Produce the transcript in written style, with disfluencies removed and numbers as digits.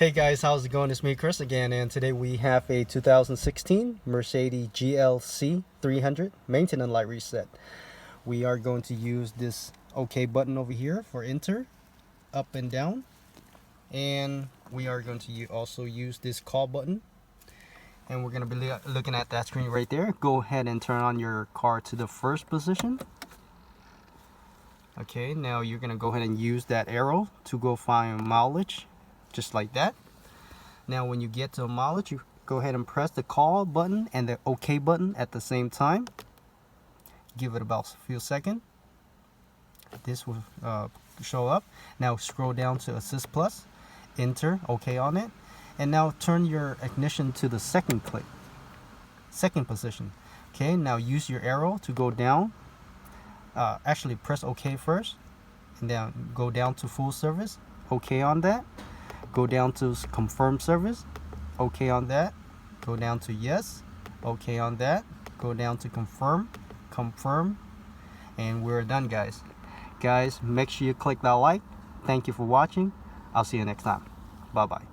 Hey guys, how's it going? It's me, Chris, again, and today we have a 2016 Mercedes GLC300 maintenance light reset. We are going to use this OK button over here for enter, up and down, and we are going to also use this call button. And we're going to be looking at that screen right there. Go ahead and turn on your car to the first position. Okay, now you're going to go ahead and use that arrow to go find mileage. Just like that. Now when you get to a mileage, you go ahead and press the call button and the OK button at the same time. Give it about a few seconds. This will show up. Now scroll down to Assist Plus, enter OK on it, and now turn your ignition to the second position. Okay, now use your arrow to go down. Actually press OK first, and then go down to full service. OK on that. Go down to confirm service, OK on that. Go down to yes, OK on that. Go down to confirm, and we're done, guys. Guys, make sure you click that like. Thank you for watching. I'll see you next time. Bye bye.